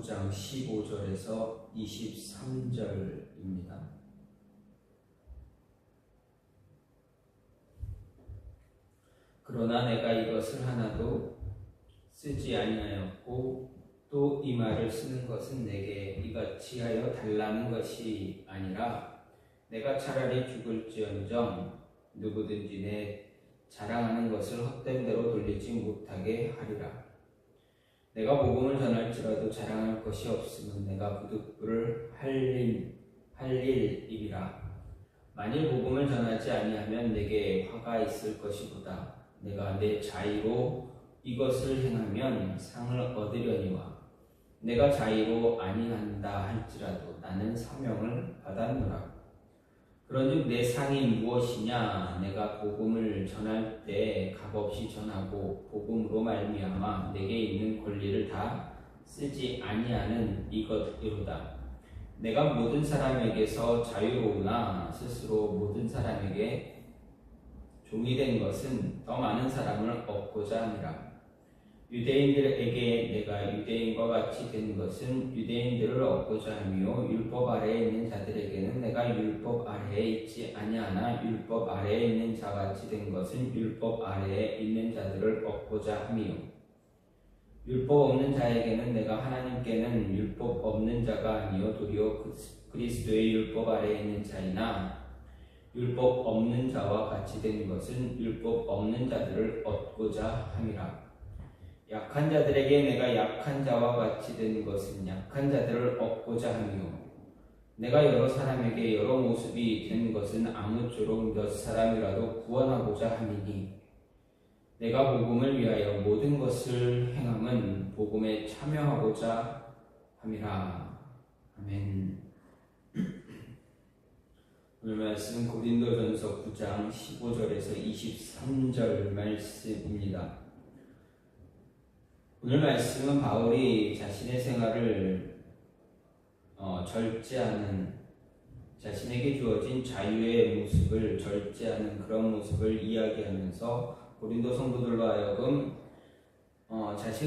9장 15절에서 23절입니다. 그러나 내가 이것을 하나도 쓰지 아니하였고 또 이 말을 쓰는 것은 내게 이같이 하여 달라는 것이 아니라 내가 차라리 죽을지언정 누구든지 내 자랑하는 것을 헛된 대로 돌리지 못하게 하리라. 내가 복음을 전할지라도 자랑할 것이 없으면 내가 부득불을 할 일이라. 만일 복음을 전하지 아니하면 내게 화가 있을 것이보다 내가 내 자의로 이것을 행하면 상을 얻으려니와 내가 자의로 아니한다 할지라도 나는 사명을 받았노라. 그런즉 내 상이 무엇이냐? 내가 복음을 전할 때 값없이 전하고 복음으로 말미암아 내게 있는 권리를 다 쓰지 아니하는 이것이로다. 내가 모든 사람에게서 자유로우나 스스로 모든 사람에게 종이 된 것은 더 많은 사람을 얻고자 함이라. 유대인들에게 내가 유대인과 같이 된 것은 유대인들을 얻고자 하며 율법 아래에 있는 자들에게는 내가 율법 아래에 있지 아니하나 율법 아래에 있는 자같이 된 것은 율법 아래에 있는 자들을 얻고자 하며 율법 없는 자에게는 내가 하나님께는 율법 없는 자가 아니요 도리어 그리스도의 율법 아래에 있는 자이나 율법 없는 자와 같이 된 것은 율법 없는 자들을 얻고자 함이라. 약한 자들에게 내가 약한 자와 같이 된 것은 약한 자들을 얻고자 하며 내가 여러 사람에게 여러 모습이 된 것은 아무쪼록 몇 사람이라도 구원하고자 함이니 내가 복음을 위하여 모든 것을 행함은 복음에 참여하고자 함이라. 아멘. 오늘 말씀 고린도전서 9장 15절에서 23절 말씀입니다. 오늘 말씀은 바울이 자신의 생활을 절제하는, 자신에게 주어진 자유의 모습을 절제하는 그런 모습을 이야기하면서 고린도 성도들로 하여금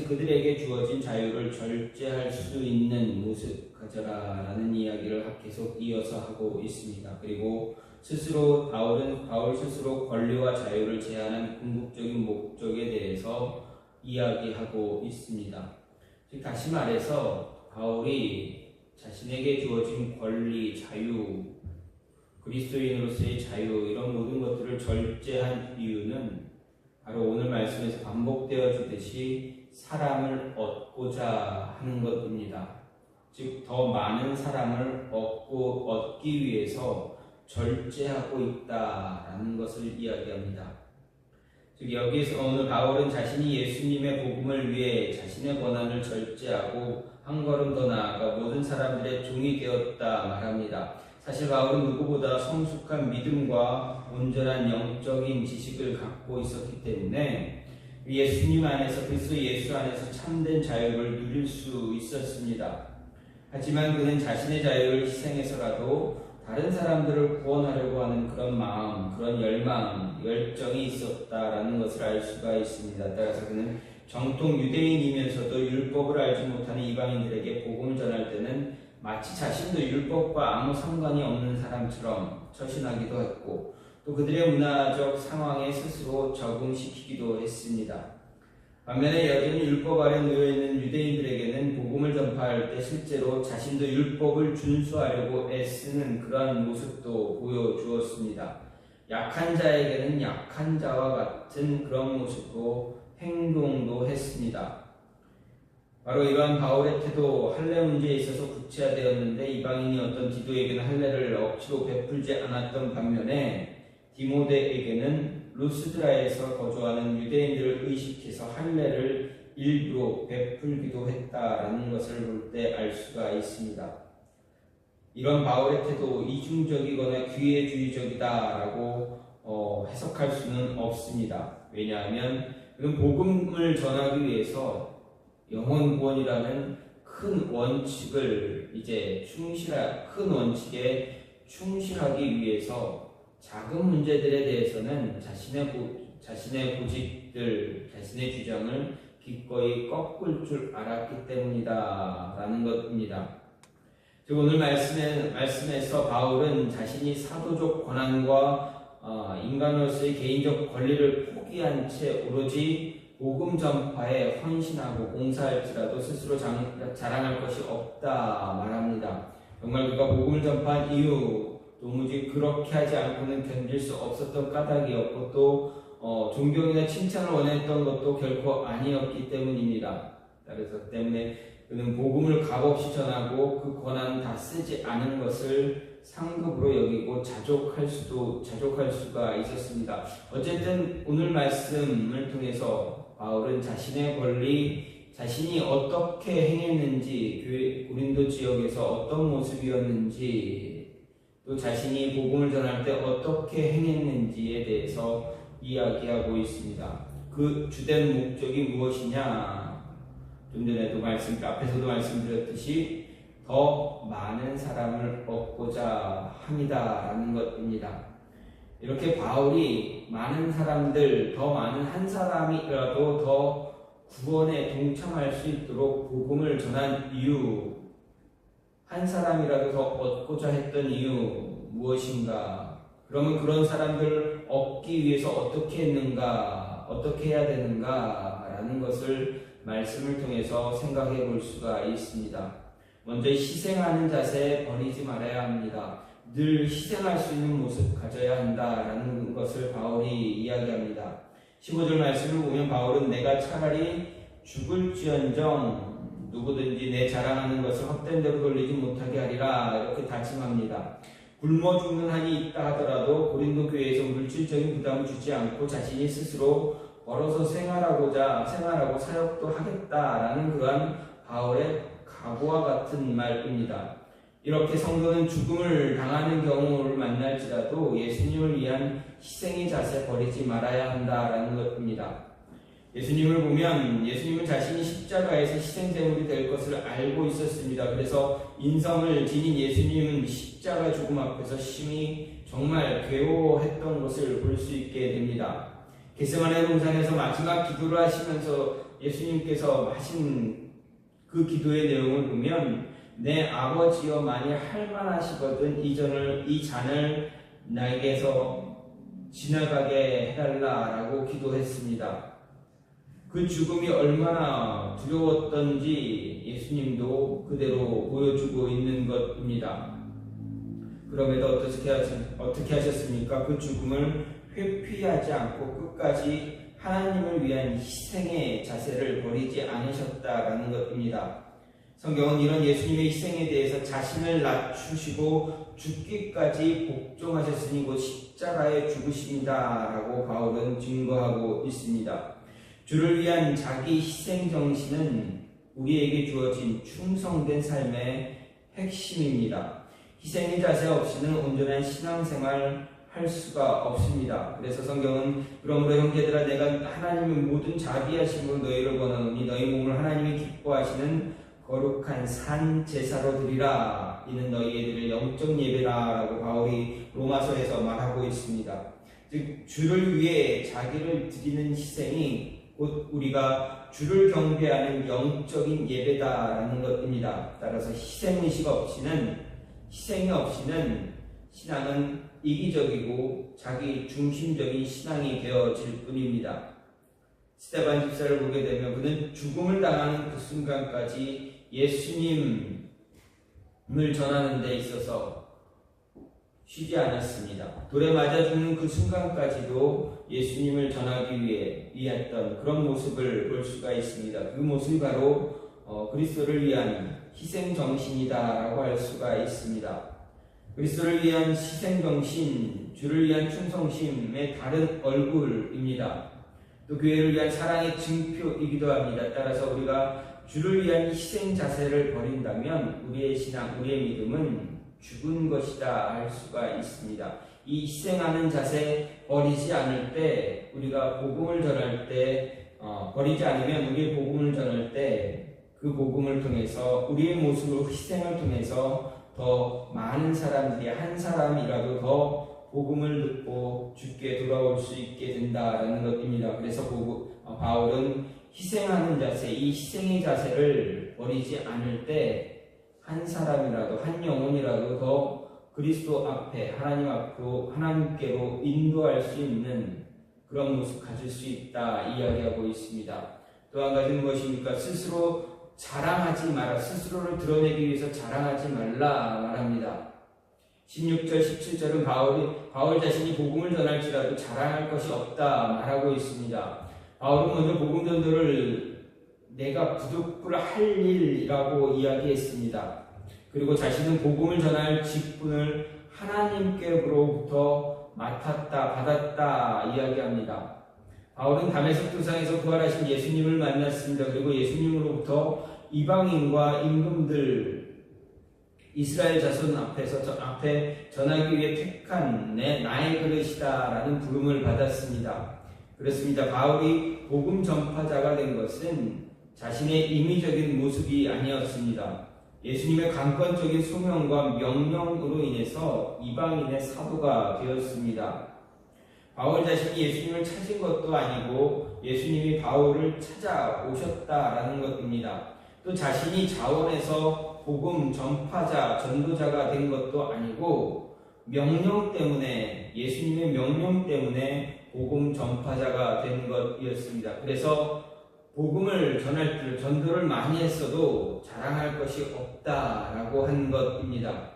그들에게 주어진 자유를 절제할 수 있는 모습 가져라 라는 이야기를 계속 이어서 하고 있습니다. 그리고 바울 스스로 권리와 자유를 제한한 궁극적인 목적에 대해서 이야기하고 있습니다. 즉 다시 말해서 바울이 자신에게 주어진 권리, 자유, 그리스도인으로서의 자유 이런 모든 것들을 절제한 이유는 바로 오늘 말씀에서 반복되어 주듯이 사람을 얻고자 하는 것입니다. 즉 더 많은 사람을 얻기 위해서 절제하고 있다라는 것을 이야기합니다. 즉 여기서 오늘 바울은 자신이 예수님의 복음을 위해 자신의 권한을 절제하고 한 걸음 더 나아가 모든 사람들의 종이 되었다 말합니다. 사실 바울은 누구보다 성숙한 믿음과 온전한 영적인 지식을 갖고 있었기 때문에 예수님 안에서 그리스도 예수 안에서 참된 자유를 누릴 수 있었습니다. 하지만 그는 자신의 자유를 희생해서라도 다른 사람들을 구원하려고 하는 그런 마음, 그런 열망, 열정이 있었다라는 것을 알 수가 있습니다. 따라서 그는 정통 유대인이면서도 율법을 알지 못하는 이방인들에게 복음을 전할 때는 마치 자신도 율법과 아무 상관이 없는 사람처럼 처신하기도 했고 또 그들의 문화적 상황에 스스로 적응시키기도 했습니다. 반면에 여전히 율법 아래 놓여있는 유대인들에게는 복음을 전파할 때 실제로 자신도 율법을 준수하려고 애쓰는 그러한 모습도 보여주었습니다. 약한 자에게는 약한 자와 같은 그런 모습으로 행동도 했습니다. 바로 이러한 바울의 태도, 할례 문제에 있어서 구체화되었는데 이방인이 어떤 디도에게는 할례를 억지로 베풀지 않았던 반면에 디모데에게는 루스드라에서 거주하는 유대인들을 의식해서 할례를 일부러 베풀기도 했다라는 것을 볼 때 알 수가 있습니다. 이런 바울의 태도 이중적이거나 기회주의적이다라고 해석할 수는 없습니다. 왜냐하면 그는 복음을 전하기 위해서 영혼 구원이라는 큰 원칙에 충실하기 위해서 작은 문제들에 대해서는 자신의 고집들, 자신의 주장을 기꺼이 꺾을 줄 알았기 때문이다 라는 것입니다. 즉 오늘 말씀에서 바울은 자신이 사도적 권한과 인간으로서의 개인적 권리를 포기한 채 오로지 복음 전파에 헌신하고 봉사할지라도 스스로 자랑할 것이 없다 말합니다. 정말 그가 복음을 전파한 이유, 도무지 그렇게 하지 않고는 견딜 수 없었던 까닭이었고 또 존경이나 칭찬을 원했던 것도 결코 아니었기 때문입니다. 그래서 때문에 그는 복음을 값없이 전하고 그 권한을 다 쓰지 않은 것을 상급으로 여기고 자족할 수가 있었습니다. 어쨌든 오늘 말씀을 통해서 바울은 자신의 권리, 자신이 어떻게 행했는지, 고린도 지역에서 어떤 모습이었는지, 또 자신이 복음을 전할 때 어떻게 행했는지에 대해서 이야기하고 있습니다. 그 주된 목적이 무엇이냐? 좀 전에도 앞에서도 말씀드렸듯이 더 많은 사람을 얻고자 합니다라는 것입니다. 이렇게 바울이 많은 사람들, 더 많은 한 사람이라도 더 구원에 동참할 수 있도록 복음을 전한 이유, 한 사람이라도 더 얻고자 했던 이유 무엇인가? 그러면 그런 사람들을 얻기 위해서 어떻게 했는가? 어떻게 해야 되는가? 라는 것을 말씀을 통해서 생각해 볼 수가 있습니다. 먼저 희생하는 자세 버리지 말아야 합니다. 늘 희생할 수 있는 모습 가져야 한다라는 것을 바울이 이야기합니다. 15절 말씀을 보면 바울은 내가 차라리 죽을지언정 누구든지 내 자랑하는 것을 헛된 대로 돌리지 못하게 하리라 이렇게 다짐합니다. 굶어 죽는 한이 있다 하더라도 고린도 교회에서 물질적인 부담을 주지 않고 자신이 스스로 벌어서 생활하고 사역도 하겠다라는 그러한 바울의 각오와 같은 말입니다. 이렇게 성도는 죽음을 당하는 경우를 만날지라도 예수님을 위한 희생의 자세 버리지 말아야 한다라는 것입니다. 예수님을 보면 예수님은 자신이 십자가에서 희생제물이 될 것을 알고 있었습니다. 그래서 인성을 지닌 예수님은 십자가 죽음 앞에서 심히 정말 괴로워했던 것을 볼 수 있게 됩니다. 겟세마네 동산에서 마지막 기도를 하시면서 예수님께서 하신 그 기도의 내용을 보면 내 아버지여 만일 할만하시거든 이 잔을 나에게서 지나가게 해달라라고 기도했습니다. 그 죽음이 얼마나 두려웠던지 예수님도 그대로 보여주고 있는 것입니다. 그럼에도 어떻게 하셨습니까? 그 죽음을 회피하지 않고 끝까지 하나님을 위한 희생의 자세를 버리지 않으셨다라는 것입니다. 성경은 이런 예수님의 희생에 대해서 자신을 낮추시고 죽기까지 복종하셨으니 곧 십자가에 죽으십니다라고 바울은 증거하고 있습니다. 주를 위한 자기 희생 정신은 우리에게 주어진 충성된 삶의 핵심입니다. 희생의 자세 없이는 온전한 신앙생활 할 수가 없습니다. 그래서 성경은 그러므로 형제들아 내가 하나님의 모든 자비하심으로 너희를 권하노니 너희 몸을 하나님이 기뻐하시는 거룩한 산 제사로 드리라. 이는 너희들의 영적 예배라라고 바울이 로마서에서 말하고 있습니다. 즉 주를 위해 자기를 드리는 희생이 곧 우리가 주를 경배하는 영적인 예배다라는 것입니다. 따라서 희생이 없이는 신앙은 이기적이고 자기 중심적인 신앙이 되어질 뿐입니다. 스데반 집사를 보게 되면 그는 죽음을 당하는 그 순간까지 예수님을 전하는 데 있어서 쉬지 않았습니다. 돌에 맞아 죽는 그 순간까지도 예수님을 전하기 위해 위했던 그런 모습을 볼 수가 있습니다. 그 모습이 바로 그리스도를 위한 희생 정신이다라고 할 수가 있습니다. 그리스도를 위한 희생 정신, 주를 위한 충성심의 다른 얼굴입니다. 또 교회를 위한 사랑의 증표이기도 합니다. 따라서 우리가 주를 위한 희생 자세를 버린다면 우리의 신앙, 우리의 믿음은 죽은 것이다 할 수가 있습니다. 이 희생하는 자세 버리지 않을 때 우리가 복음을 전할 때 버리지 않으면 우리의 복음을 전할 때 그 복음을 통해서 우리의 모습으로 희생을 통해서 더 많은 사람들이 한 사람이라도 더 복음을 듣고 주께 돌아올 수 있게 된다라는 것입니다. 그래서 바울은 희생하는 자세, 이 희생의 자세를 버리지 않을 때 한 사람이라도, 한 영혼이라도 더 그리스도 앞에, 하나님 앞으로, 하나님께로 인도할 수 있는 그런 모습 가질 수 있다 이야기하고 있습니다. 또 한 가지는 무엇입니까? 스스로 자랑하지 마라. 스스로를 드러내기 위해서 자랑하지 말라 말합니다. 16절, 17절은 바울 자신이 복음을 전할지라도 자랑할 것이 없다 말하고 있습니다. 바울은 먼저 복음 전도를 내가 부득불 할 일이라고 이야기했습니다. 그리고 자신은 복음을 전할 직분을 하나님께로부터 맡았다, 받았다 이야기합니다. 바울은 다메섹 도상에서 부활하신 예수님을 만났습니다. 그리고 예수님으로부터 이방인과 임금들, 이스라엘 자손 앞에 전하기 위해 택한 나의 그릇이다라는 부름을 받았습니다. 그렇습니다. 바울이 복음 전파자가 된 것은 자신의 임의적인 모습이 아니었습니다. 예수님의 강권적인 소명과 명령으로 인해서 이방인의 사도가 되었습니다. 바울 자신이 예수님을 찾은 것도 아니고 예수님이 바울을 찾아오셨다라는 것입니다. 또 자신이 자원해서 복음 전파자, 전도자가 된 것도 아니고 명령 때문에, 예수님의 명령 때문에 복음 전파자가 된 것이었습니다. 그래서 복음을 전할 때 전도를 많이 했어도 자랑할 것이 없다라고 한 것입니다.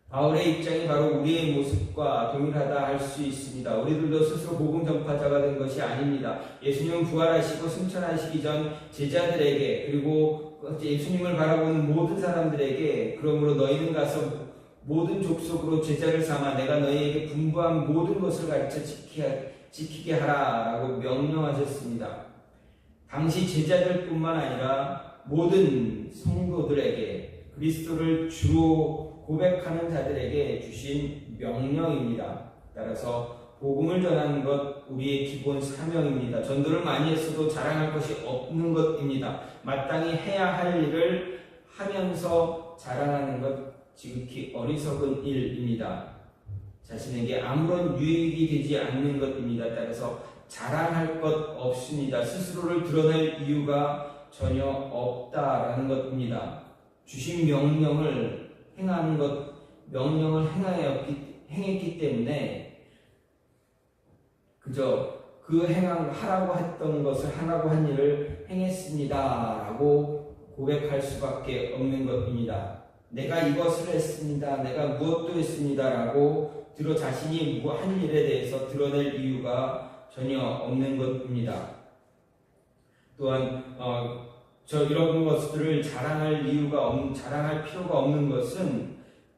바울의 입장이 바로 우리의 모습과 동일하다 할 수 있습니다. 우리들도 스스로 복음 전파자가 된 것이 아닙니다. 예수님은 부활하시고 승천하시기 전 제자들에게, 그리고 예수님을 바라보는 모든 사람들에게, 그러므로 너희는 가서 모든 족속으로 제자를 삼아 내가 너희에게 분부한 모든 것을 가르쳐 지키게 하라라고 명령하셨습니다. 당시 제자들뿐만 아니라 모든 성도들에게, 그리스도를 주로 고백하는 자들에게 주신 명령입니다. 따라서 복음을 전하는 것 우리의 기본 사명입니다. 전도를 많이 했어도 자랑할 것이 없는 것입니다. 마땅히 해야 할 일을 하면서 자랑하는 것 지극히 어리석은 일입니다. 자신에게 아무런 유익이 되지 않는 것입니다. 따라서 자랑할 것 없습니다. 스스로를 드러낼 이유가 전혀 없다라는 것입니다. 주신 명령을 행하는 것, 명령을 행했기 때문에 그저 하라고 했던 것을, 하라고 한 일을 행했습니다 라고 고백할 수밖에 없는 것입니다. 내가 이것을 했습니다, 내가 무엇도 했습니다 라고 자신이 한 일에 대해서 드러낼 이유가 전혀 없는 것입니다. 또한 이런 것들을 자랑할 필요가 없는 것은,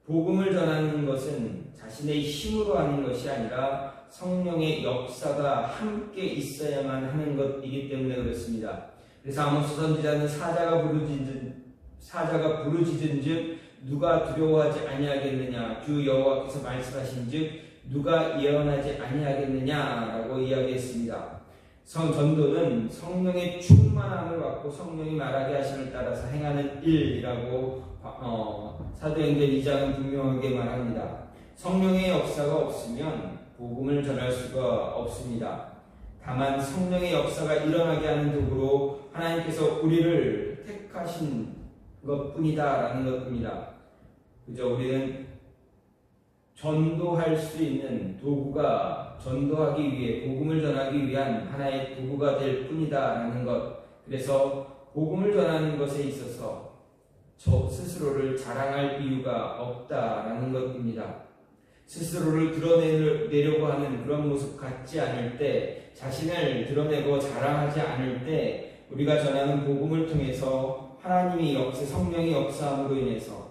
복음을 전하는 것은 자신의 힘으로 하는 것이 아니라 성령의 역사가 함께 있어야만 하는 것이기 때문에 그렇습니다. 그래서 아모스 선지자는 사자가 부르짖은즉 누가 두려워하지 아니하겠느냐, 주 여호와께서 말씀하신즉 누가 예언하지 아니하겠느냐라고 이야기했습니다. 전도는 성령의 충만함을 받고 성령이 말하게 하심을 따라서 행하는 일이라고 사도행전 2장은 분명하게 말합니다. 성령의 역사가 없으면 복음을 전할 수가 없습니다. 다만 성령의 역사가 일어나게 하는 도구로 하나님께서 우리를 택하신 것뿐이다라는 것입니다. 그저 우리는 전도할 수 있는 도구가, 전도하기 위해, 복음을 전하기 위한 하나의 도구가 될 뿐이다라는 것. 그래서 복음을 전하는 것에 있어서 저 스스로를 자랑할 이유가 없다라는 것입니다. 스스로를 드러내려고 하는 그런 모습 갖지 않을 때, 자신을 드러내고 자랑하지 않을 때, 우리가 전하는 복음을 통해서 하나님의 성령의 역사함으로 인해서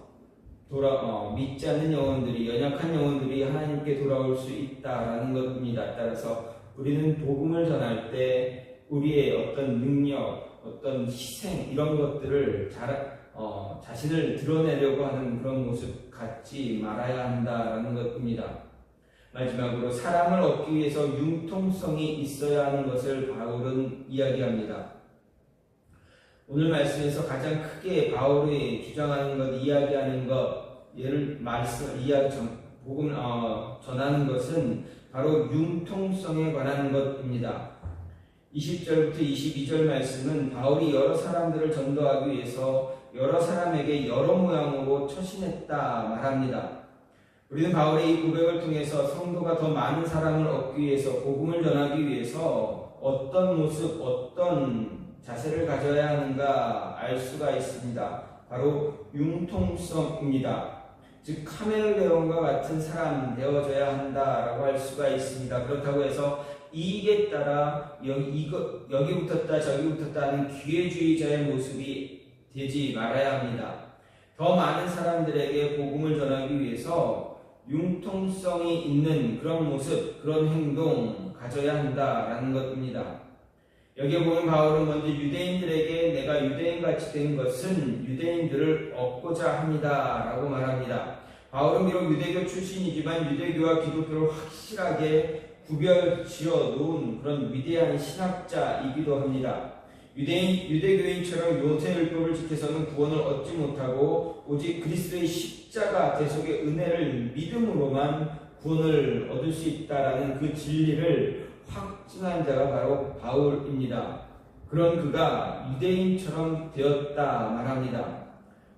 믿지 않는 영혼들이, 연약한 영혼들이 하나님께 돌아올 수 있다라는 것입니다. 따라서 우리는 복음을 전할 때 우리의 어떤 능력, 어떤 희생, 이런 것들을 자신을 드러내려고 하는 그런 모습 갖지 말아야 한다라는 것입니다. 마지막으로 사랑을 얻기 위해서 융통성이 있어야 하는 것을 바울은 이야기합니다. 오늘 말씀에서 가장 크게 바울이 주장하는 것, 이야기하는 것, 복음 전하는 것은 바로 융통성에 관한 것입니다. 20절부터 22절 말씀은 바울이 여러 사람들을 전도하기 위해서 여러 사람에게 여러 모양으로 처신했다 말합니다. 우리는 바울의 이 고백을 통해서 성도가 더 많은 사람을 얻기 위해서 복음을 전하기 위해서 어떤 모습, 어떤 자세를 가져야 하는가 알 수가 있습니다. 바로 융통성입니다. 즉 카멜레온과 같은 사람 되어져야 한다라고 할 수가 있습니다. 그렇다고 해서 이익에 따라 여기 붙었다 저기 붙었다 하는 기회주의자의 모습이 되지 말아야 합니다. 더 많은 사람들에게 복음을 전하기 위해서 융통성이 있는 그런 모습, 그런 행동 가져야 한다라는 것입니다. 여기에 보면 바울은 먼저 유대인들에게 내가 유대인같이 된 것은 유대인들을 얻고자 합니다라고 말합니다. 바울은 비록 유대교 출신이지만 유대교와 기독교를 확실하게 구별 지어 놓은 그런 위대한 신학자이기도 합니다. 유대교인처럼 모세율법을 지켜서는 구원을 얻지 못하고 오직 그리스도의 십자가 대속의 은혜를 믿음으로만 구원을 얻을 수 있다라는 그 진리를 확증한 자가 바로 바울입니다. 그런 그가 유대인처럼 되었다 말합니다.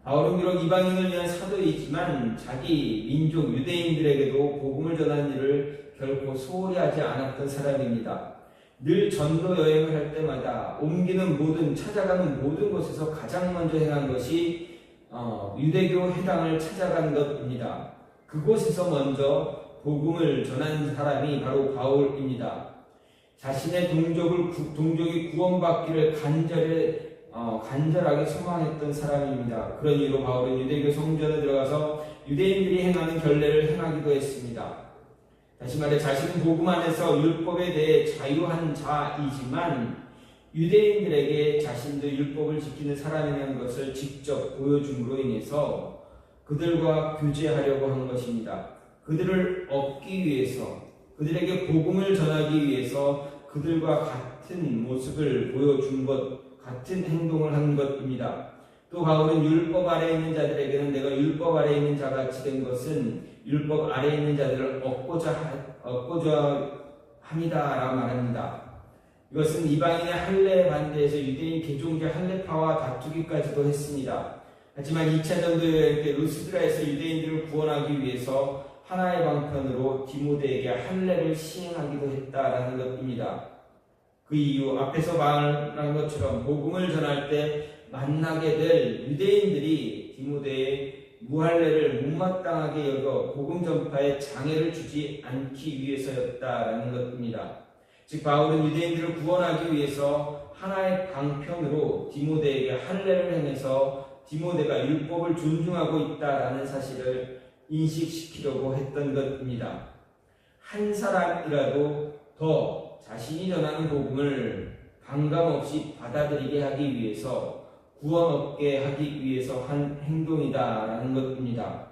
바울은 비록 이방인을 위한 사도이지만 자기 민족 유대인들에게도 복음을 전하는 일을 결코 소홀히 하지 않았던 사람입니다. 늘 전도 여행을 할 때마다 찾아가는 모든 곳에서 가장 먼저 행한 것이 유대교 회당을 찾아간 것입니다. 그곳에서 먼저 복음을 전하는 사람이 바로 바울입니다. 자신의 동족이 구원받기를 간절하게 소망했던 사람입니다. 그런 이유로 바울은 유대교 성전에 들어가서 유대인들이 행하는 결례를 행하기도 했습니다. 다시 말해 자신은 복음 안에서 율법에 대해 자유한 자이지만 유대인들에게 자신도 율법을 지키는 사람이라는 것을 직접 보여줌으로 인해서 그들과 교제하려고 한 것입니다. 그들을 얻기 위해서, 그들에게 복음을 전하기 위해서 그들과 같은 모습을 보여준 것, 같은 행동을 한 것입니다. 또 바울은 율법 아래에 있는 자들에게는 내가 율법 아래에 있는 자같이 된 것은 율법 아래에 있는 자들을 얻고자 합니다라고 말합니다. 이것은 이방인의 할례에 반대해서 유대인 개종자 할례파와 다투기까지도 했습니다. 하지만 2차 전도 여행 때 루스드라에서 유대인들을 구원하기 위해서 하나의 방편으로 디모데에게 할례를 시행하기도 했다라는 것입니다. 그 이유 앞에서 말한 것처럼 복음을 전할 때 만나게 될 유대인들이 디모데의 무할례를 못마땅하게 여겨 복음 전파에 장애를 주지 않기 위해서였다라는 것입니다. 즉 바울은 유대인들을 구원하기 위해서 하나의 방편으로 디모데에게 할례를 행해서 디모데가 율법을 존중하고 있다라는 사실을 인식시키려고 했던 것입니다. 한 사람이라도 더 자신이 전하는 복음을 반감없이 받아들이게 하기 위해서 구원 얻게 하기 위해서 한 행동이다라는 것입니다.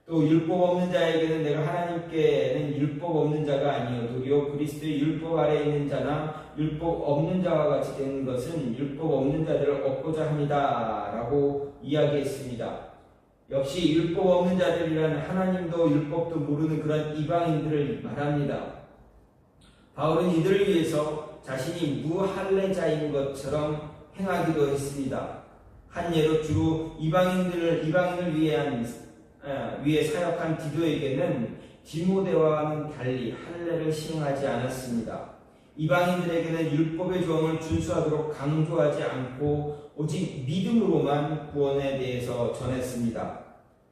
또 율법 없는 자에게는 내가 하나님께는 율법 없는 자가 아니요 도리어 그리스도의 율법 아래에 있는 자나 율법 없는 자와 같이 되는 것은 율법 없는 자들을 얻고자 합니다 라고 이야기했습니다. 역시 율법 없는 자들이란 하나님도 율법도 모르는 그런 이방인들을 말합니다. 바울은 이들을 위해서 자신이 무할례자인 것처럼 행하기도 했습니다. 한 예로 주로 이방인을 위해 사역한 디도에게는 디모데와는 달리 할례를 시행하지 않았습니다. 이방인들에게는 율법의 조항을 준수하도록 강조하지 않고 오직 믿음으로만 구원에 대해서 전했습니다.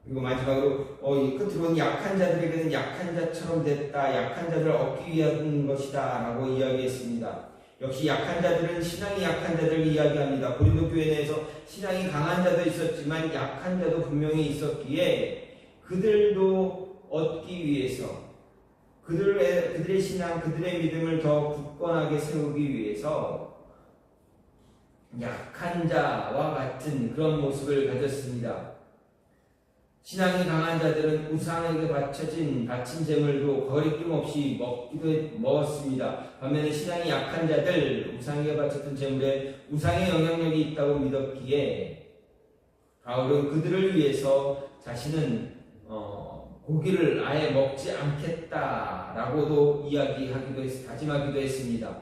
그리고 마지막으로 끝으로는 약한 자들에게는 약한 자처럼 됐다, 약한 자들을 얻기 위한 것이다 라고 이야기했습니다. 역시 약한 자들은 신앙이 약한 자들을 이야기합니다. 고린도 교회 내에서 신앙이 강한 자도 있었지만 약한 자도 분명히 있었기에 그들도 얻기 위해서 그들의 신앙, 그들의 믿음을 더 굳건하게 세우기 위해서 약한 자와 같은 그런 모습을 가졌습니다. 신앙이 강한 자들은 우상에게 바친 재물도 거리낌 없이 먹었습니다. 반면에 신앙이 약한 자들, 우상에게 바쳤던 재물에 우상의 영향력이 있다고 믿었기에 바울은 그들을 위해서 자신은 고기를 아예 먹지 않겠다라고도 다짐하기도 했습니다.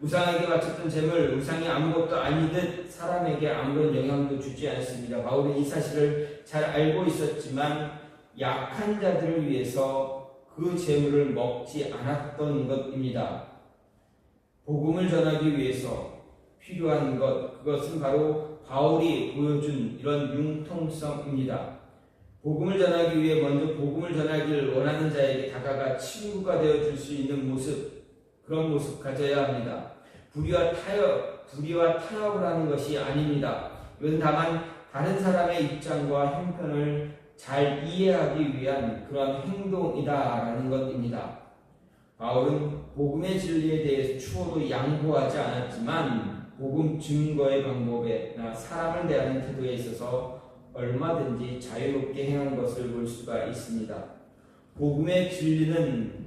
우상에게 바쳤던 제물, 우상이 아무것도 아니듯 사람에게 아무런 영향도 주지 않습니다. 바울은 이 사실을 잘 알고 있었지만 약한 자들을 위해서 그 제물을 먹지 않았던 것입니다. 복음을 전하기 위해서 필요한 그것은 바로 바울이 보여준 이런 융통성입니다. 복음을 전하기 위해 먼저 복음을 전하기를 원하는 자에게 다가가 친구가 되어줄 수 있는 모습, 그런 모습 가져야 합니다. 불의와 타협을 하는 것이 아닙니다. 이것은 다만 다른 사람의 입장과 형편을 잘 이해하기 위한 그런 행동이다라는 것입니다. 바울은 복음의 진리에 대해서 추호도 양보하지 않았지만 복음 증거의 방법에나 사람을 대하는 태도에 있어서 얼마든지 자유롭게 행한 것을 볼 수가 있습니다. 복음의 진리는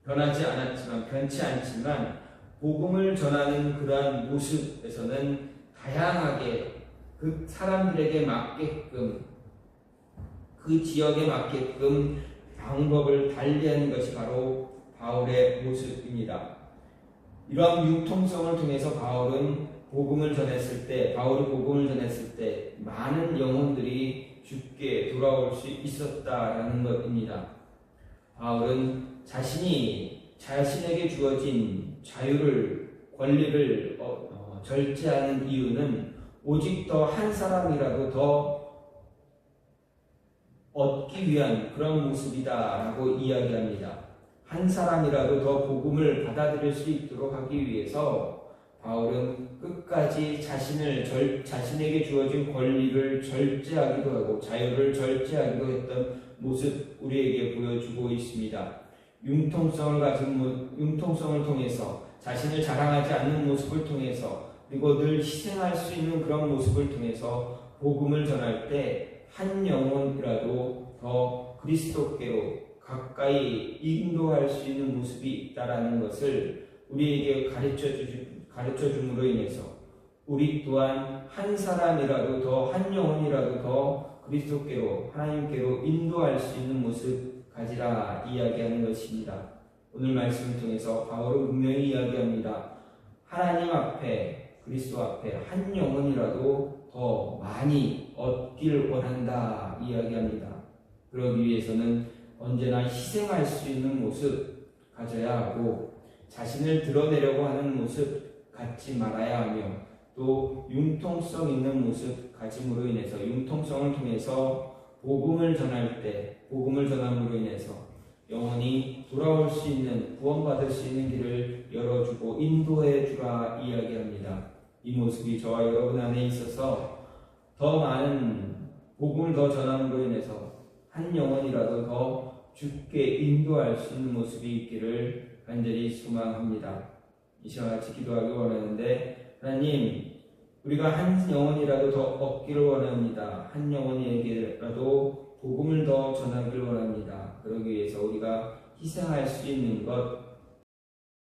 변치 않지만 복음을 전하는 그러한 모습에서는 다양하게 그 사람들에게 맞게끔 그 지역에 맞게끔 방법을 달리하는 것이 바로 바울의 모습입니다. 이러한 융통성을 통해서 바울이 복음을 전했을 때 많은 영혼들이 주께 돌아올 수 있었다라는 것입니다. 바울은 자신에게 주어진 권리를 절제하는 이유는 오직 더 한 사람이라도 더 얻기 위한 그런 모습이다라고 이야기합니다. 한 사람이라도 더 복음을 받아들일 수 있도록 하기 위해서 바울은 끝까지 자신에게 주어진 권리를 절제하기도 하고 자유를 절제하기도 했던 모습 우리에게 보여주고 있습니다. 융통성을 통해서 자신을 자랑하지 않는 모습을 통해서 그리고 늘 희생할 수 있는 그런 모습을 통해서 복음을 전할 때 한 영혼이라도 더 그리스도께로 가까이 인도할 수 있는 모습이 있다라는 것을 우리에게 가르쳐 줌으로 인해서 우리 또한 한 사람이라도 더 한 영혼이라도 더 그리스도께로 하나님께로 인도할 수 있는 모습 가지라 이야기하는 것입니다. 오늘 말씀을 통해서 바울은 분명히 이야기합니다. 하나님 앞에 그리스도 앞에 한 영혼이라도 더 많이 얻기를 원한다 이야기합니다. 그러기 위해서는 언제나 희생할 수 있는 모습 가져야 하고 자신을 드러내려고 하는 모습 갖지 말아야 하며 또 융통성 있는 모습 가짐으로 인해서 융통성을 통해서 복음을 전함으로 인해서 영혼이 돌아올 수 있는 구원받을 수 있는 길을 열어주고 인도해 주라 이야기합니다. 이 모습이 저와 여러분 안에 있어서 더 많은 복음을 더 전함으로 인해서 한 영혼이라도 더 주께 인도할 수 있는 모습이 있기를 간절히 소망합니다. 이 시간 같이 기도하기 원하는데 하나님 우리가 한 영혼이라도 더 얻기를 원합니다. 한 영혼에게라도 복음을 더 전하기를 원합니다. 그러기 위해서 우리가 희생할 수 있는 것